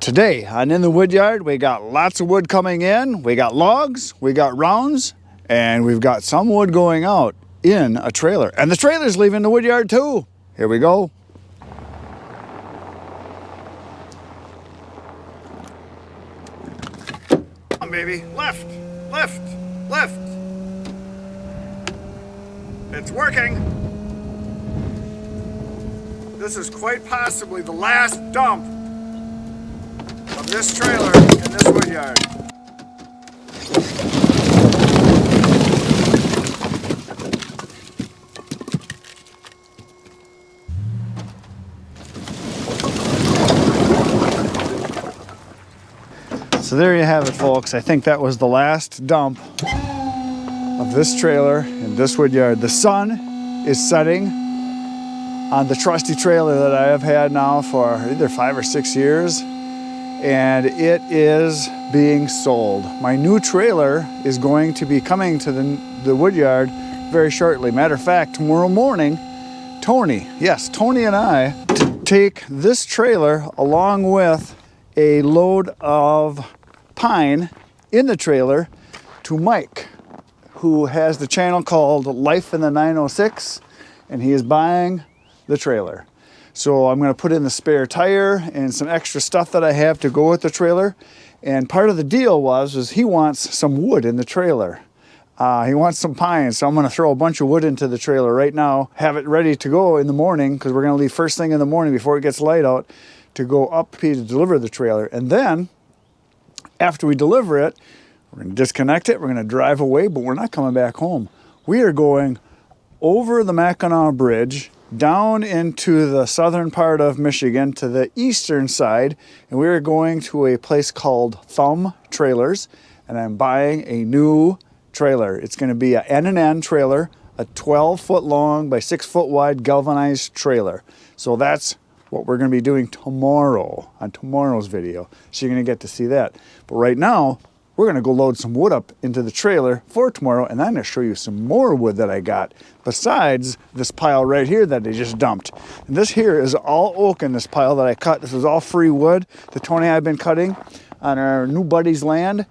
Today on In the Woodyard, we got lots of wood coming in. We got logs, we got rounds, and we've got some wood going out in a trailer. And the trailer's leaving the woodyard too. Here we go. Come on, baby. Left, left, left. It's working. This is quite possibly the last dump of this trailer in this woodyard. So there you have it, folks. I think that was the last dump of this trailer in this woodyard. The sun is setting on the trusty trailer that I have had now for either 5 or 6 years, and it is being sold. My new trailer is going to be coming to the woodyard very shortly. Matter of fact, tomorrow morning, Tony and I take this trailer along with a load of pine in the trailer to Mike, who has the channel called Life in the 906, and he is buying the trailer. So I'm going to put in the spare tire and some extra stuff that I have to go with the trailer. And part of the deal was he wants some wood in the trailer. He wants some pine, so I'm going to throw a bunch of wood into the trailer right now, have it ready to go in the morning, because we're going to leave first thing in the morning before it gets light out to go up to deliver the trailer. And then after we deliver it, we're going to disconnect it, we're going to drive away, but we're not coming back home. We are going over the Mackinac Bridge down into the southern part of Michigan to the eastern side, and we are going to a place called Thumb Trailers, and I'm buying a new trailer. It's going to be a N&N trailer, a 12-foot long by 6-foot wide galvanized trailer. So that's what we're going to be doing tomorrow on tomorrow's video. So you're going to get to see that. But right now, we're going to go load some wood up into the trailer for tomorrow, and I'm going to show you some more wood that I got besides this pile right here that I just dumped. And this here is all oak in this pile that I cut. This is all free wood that Tony and I have been cutting on our new buddy's land.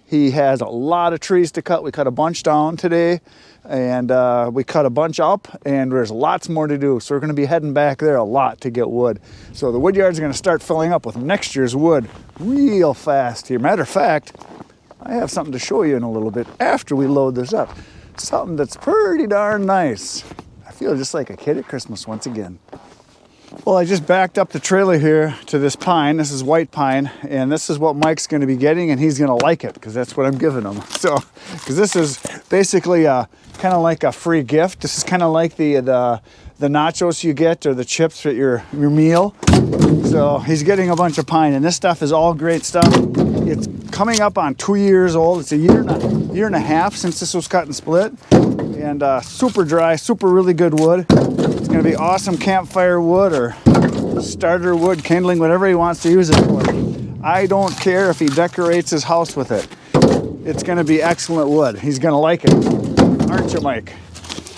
He has a lot of trees to cut. We cut a bunch down today, and we cut a bunch up, and there's lots more to do. So we're going to be heading back there a lot to get wood. So the woodyard's going to start filling up with next year's wood real fast here. Matter of fact, I have something to show you in a little bit after we load this up. Something that's pretty darn nice. I feel just like a kid at Christmas once again. Well, I just backed up the trailer here to this pine. This is white pine, and this is what Mike's going to be getting, and he's going to like it because that's what I'm giving him. So, because this is basically kind of like a free gift. This is kind of like the nachos you get or the chips at your meal. So he's getting a bunch of pine, and this stuff is all great stuff. It's coming up on 2 years old. It's a year and a half since this was cut and split, and super dry, super really good wood. It's going to be awesome campfire wood or starter wood, kindling, whatever he wants to use it for. I don't care if he decorates his house with it. It's going to be excellent wood. He's going to like it. Aren't you, Mike?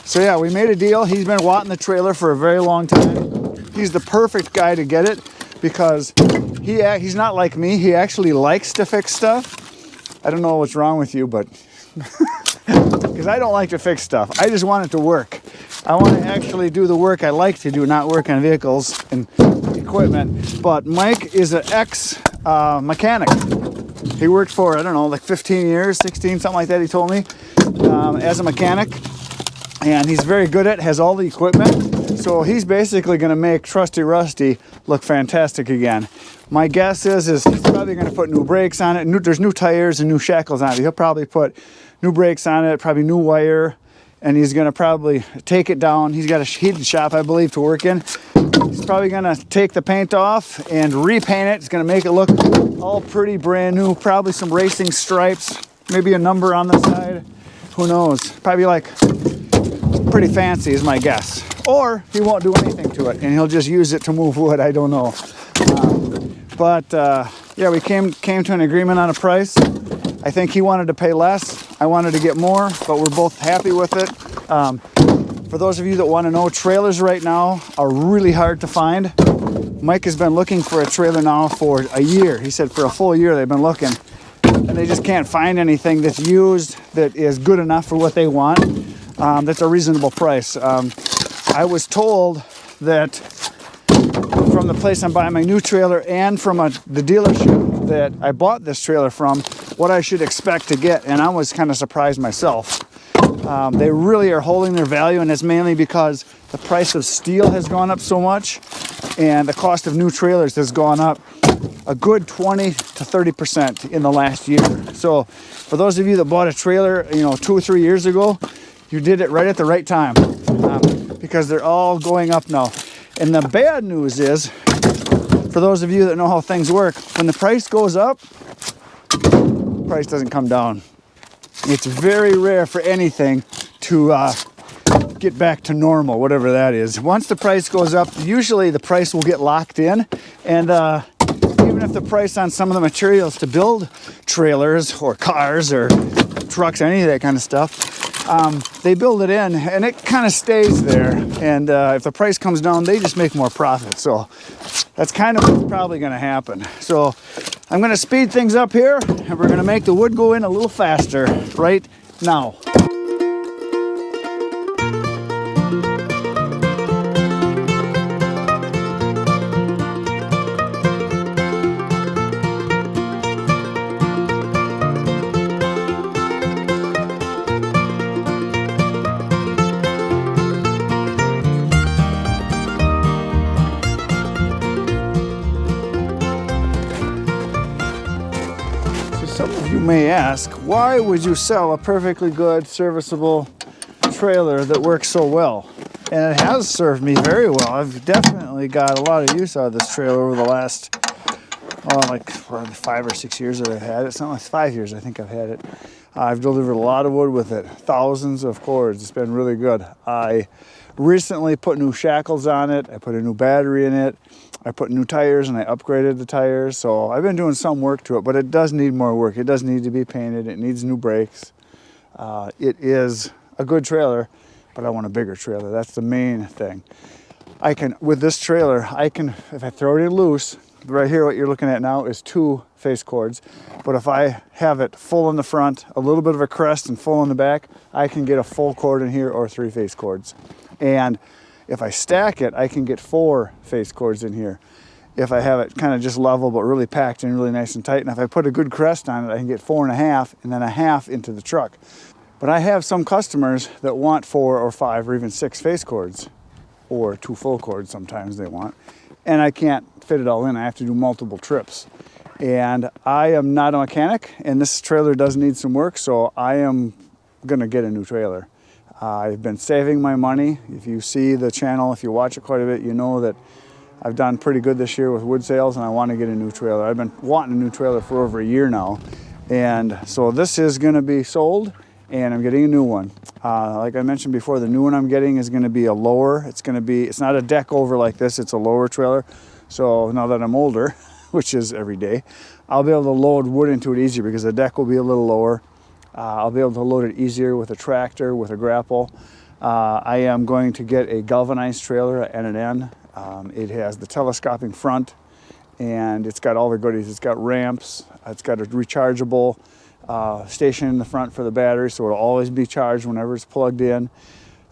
So yeah, we made a deal. He's been wanting the trailer for a very long time. He's the perfect guy to get it because he's not like me. He actually likes to fix stuff. I don't know what's wrong with you, but because I don't like to fix stuff. I just want it to work. I want to actually do the work I like to do, not work on vehicles and equipment. But Mike is an ex-mechanic. He worked for, I don't know, like 15 years, 16, something like that, he told me, as a mechanic. And he's very good at it, has all the equipment. So he's basically going to make Trusty Rusty look fantastic again. My guess is he's probably going to put new brakes on it. There's new tires and new shackles on it. He'll probably put new brakes on it, probably new wire. And he's going to probably take it down. He's got a heated shop, I believe, to work in. He's probably going to take the paint off and repaint it. It's going to make it look all pretty brand new. Probably some racing stripes, maybe a number on the side. Who knows? Probably like pretty fancy is my guess. Or he won't do anything to it and he'll just use it to move wood. I don't know. Yeah, we came to an agreement on a price. I think he wanted to pay less. I wanted to get more, but we're both happy with it. For those of you that want to know, trailers right now are really hard to find. Mike has been looking for a trailer now for a year. He said for a full year they've been looking, and they just can't find anything that's used that is good enough for what they want, that's a reasonable price. I was told that from the place I'm buying my new trailer and from the dealership that I bought this trailer from, what I should expect to get, and I was kind of surprised myself. They really are holding their value, and it's mainly because the price of steel has gone up so much and the cost of new trailers has gone up a good 20 to 30% in the last year. So for those of you that bought a trailer, 2 or 3 years ago, you did it right at the right time, because they're all going up now. And the bad news is, for those of you that know how things work, when the price goes up, the price doesn't come down. It's very rare for anything to get back to normal, whatever that is. Once the price goes up, usually the price will get locked in, and even if the price on some of the materials to build trailers or cars or trucks, any of that kind of stuff, they build it in and it kind of stays there, and if the price comes down, they just make more profit. So that's kind of what's probably going to happen. So I'm going to speed things up here, and we're going to make the wood go in a little faster right now. Some of you may ask, why would you sell a perfectly good, serviceable trailer that works so well? And it has served me very well. I've definitely got a lot of use out of this trailer over the last, like 5 or 6 years that I've had it. It's not like 5 years I think I've had it. I've delivered a lot of wood with it, thousands of cords. It's been really good. I recently put new shackles on it. I put a new battery in it. I put new tires and I upgraded the tires. So I've been doing some work to it, but it does need more work. It does need to be painted. It needs new brakes. It is a good trailer, but I want a bigger trailer. That's the main thing. With this trailer, if I throw it in loose, right here what you're looking at now is 2 face cords. But if I have it full in the front, a little bit of a crest and full in the back, I can get a full cord in here or 3 face cords. And if I stack it, I can get 4 face cords in here. If I have it kind of just level but really packed and really nice and tight, and if I put a good crest on it, I can get 4.5 and then a half into the truck. But I have some customers that want 4 or 5 or even 6 face cords, or 2 full cords sometimes they want, and I can't fit it all in. I have to do multiple trips. And I am not a mechanic, and this trailer does need some work, so I am gonna get a new trailer. I've been saving my money. If you see the channel, if you watch it quite a bit, you know that I've done pretty good this year with wood sales, and I want to get a new trailer. I've been wanting a new trailer for over a year now, and so this is going to be sold, and I'm getting a new one. Like I mentioned before, the new one I'm getting is going to be a lower. It's not a deck over like this. It's a lower trailer. So now that I'm older, which is every day, I'll be able to load wood into it easier because the deck will be a little lower. I'll be able to load it easier with a tractor, with a grapple. I am going to get a galvanized trailer at N&N. It has the telescoping front, and it's got all the goodies. It's got ramps. It's got a rechargeable station in the front for the battery, so it'll always be charged whenever it's plugged in.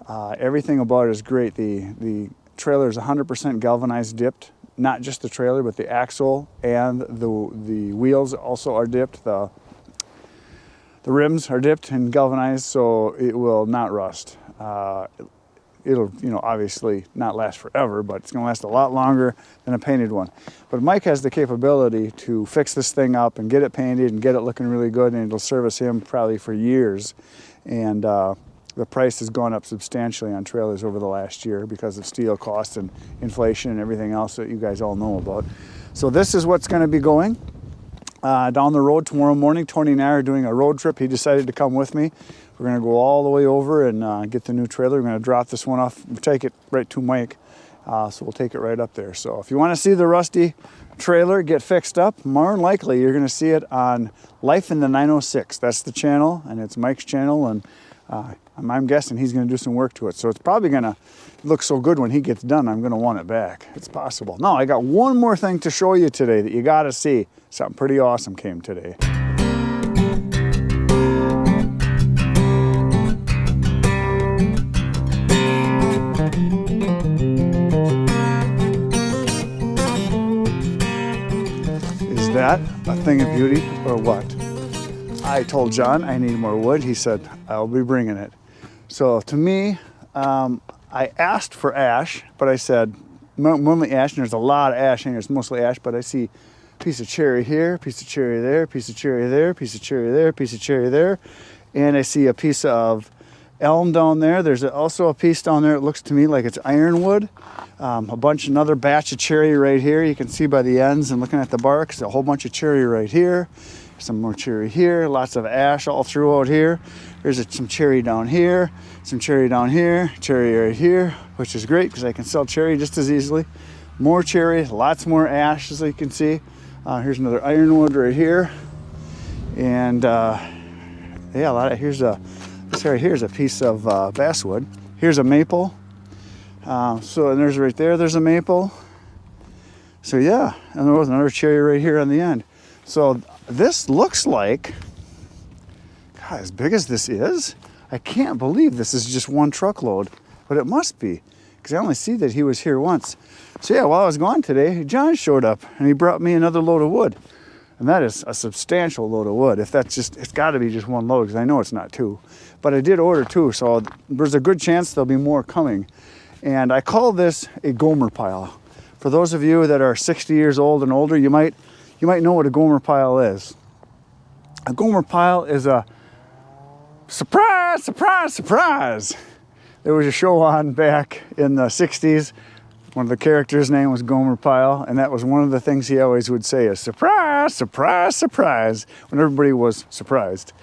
Everything about it is great. The trailer is 100% galvanized dipped. Not just the trailer, but the axle and the wheels also are dipped. The rims are dipped and galvanized, so it will not rust. It'll, obviously not last forever, but it's going to last a lot longer than a painted one. But Mike has the capability to fix this thing up and get it painted and get it looking really good, and it'll service him probably for years. And the price has gone up substantially on trailers over the last year because of steel costs and inflation and everything else that you guys all know about. So this is what's going to be going. Down the road tomorrow morning, Tony and I are doing a road trip. He decided to come with me. We're going to go all the way over and get the new trailer. We're going to drop this one off, take it right to Mike. So we'll take it right up there. So if you want to see the Rusty trailer get fixed up, more than likely you're going to see it on Life in the 906. That's the channel, and it's Mike's channel. And I'm guessing he's going to do some work to it. So it's probably going to look so good when he gets done, I'm going to want it back. It's possible. No, I got one more thing to show you today that you got to see. Something pretty awesome came today. Is that a thing of beauty or what? I told John I need more wood. He said, I'll be bringing it. So to me, I asked for ash, but I said, mainly ash, and there's a lot of ash in here. It's mostly ash, but I see a piece of cherry here, piece of cherry there, piece of cherry there, piece of cherry there, piece of cherry there. And I see a piece of elm down there. There's also a piece down there. It looks to me like it's ironwood. Another batch of cherry right here. You can see by the ends and looking at the bark, there's a whole bunch of cherry right here. Some more cherry here, lots of ash all throughout here. There's some cherry down here, some cherry down here, cherry right here, which is great because I can sell cherry just as easily. More cherry, lots more ash as you can see. Here's another ironwood right here. And yeah, this right here is a piece of basswood. Here's a maple. And there's right there, there's a maple. So yeah, and there was another cherry right here on the end. So this looks like, God, as big as this is, I can't believe this is just one truckload, but it must be, because I only see that he was here once. So yeah, while I was gone today, John showed up and he brought me another load of wood. And that is a substantial load of wood. If that's just, it's got to be just one load, because I know it's not two. But I did order two, so there's a good chance there'll be more coming. And I call this a Gomer pile. For those of you that are 60 years old and older, you might know what a Gomer pile is. A Gomer pile is a surprise, surprise, surprise. There was a show on back in the 60s. One of the characters' name was Gomer Pyle, and that was one of the things he always would say is surprise, surprise, surprise, when everybody was surprised.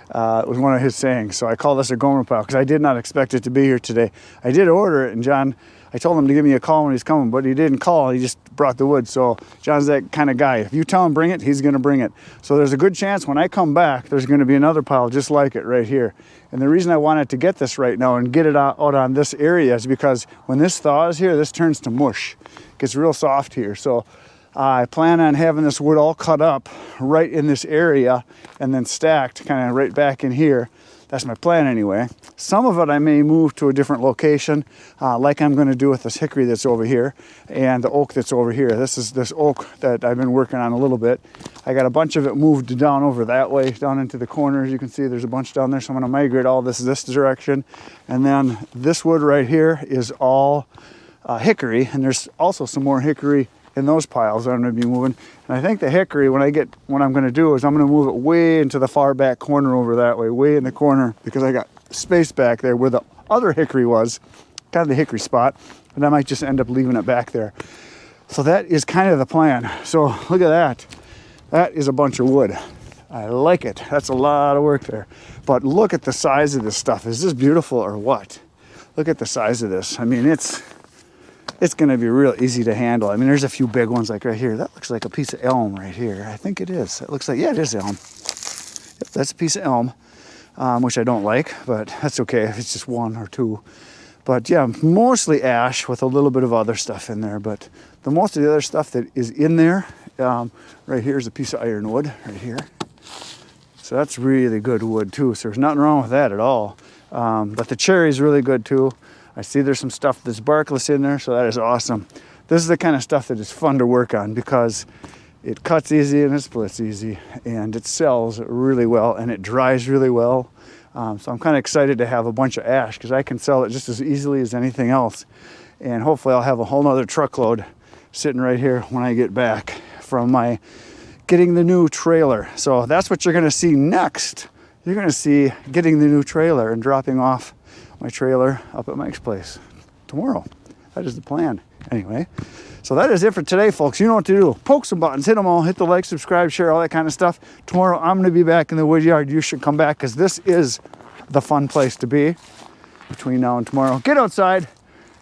It was one of his sayings. So I call this a Gomer Pyle because I did not expect it to be here today. I did order it, and John, I told him to give me a call when he's coming, but he didn't call. He just brought the wood. So John's that kind of guy. If you tell him bring it, he's going to bring it. So there's a good chance when I come back, there's going to be another pile just like it right here. And the reason I wanted to get this right now and get it out on this area is because when this thaws here, this turns to mush. It gets real soft here. So I plan on having this wood all cut up right in this area and then stacked kind of right back in here. That's my plan anyway. Some of it I may move to a different location, like I'm going to do with this hickory that's over here and the oak that's over here. This is this oak that I've been working on a little bit. I got a bunch of it moved down over that way, down into the corners. You can see there's a bunch down there, so I'm going to migrate all this direction. And then this wood right here is all hickory, and there's also some more hickory in those piles that I'm going to be moving. And I think the hickory, what I'm going to do is I'm going to move it way into the far back corner over that way, way in the corner, because I got space back there where the other hickory was, kind of the hickory spot, and I might just end up leaving it back there. So that is kind of the plan. So look at that. That is a bunch of wood. I like it. That's a lot of work there. But look at the size of this stuff. Is this beautiful or what? Look at the size of this. I mean, it's going to be real easy to handle. I mean, there's a few big ones like right here. That looks like a piece of elm right here. I think it is. It looks like, yeah, it is elm. Yep, that's a piece of elm, which I don't like, but that's okay if it's just one or two. But yeah, mostly ash with a little bit of other stuff in there. But the most of the other stuff that is in there, right here is a piece of ironwood right here. So that's really good wood too. So there's nothing wrong with that at all. But the cherry is really good too. I see there's some stuff that's barkless in there, so that is awesome. This is the kind of stuff that is fun to work on because it cuts easy and it splits easy and it sells really well and it dries really well. So I'm kind of excited to have a bunch of ash because I can sell it just as easily as anything else. And hopefully I'll have a whole nother truckload sitting right here when I get back from my getting the new trailer. So that's what you're going to see next. You're going to see getting the new trailer and dropping off my trailer up at Mike's place tomorrow. That is the plan. Anyway, so that is it for today, folks. You know what to do. Poke some buttons, hit them all, hit the like, subscribe, share, all that kind of stuff. Tomorrow I'm going to be back in the Woodyard. You should come back because this is the fun place to be between now and tomorrow. Get outside,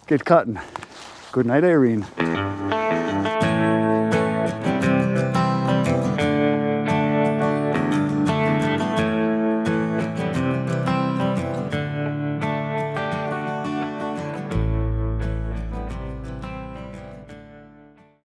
get cutting. Good night, Irene.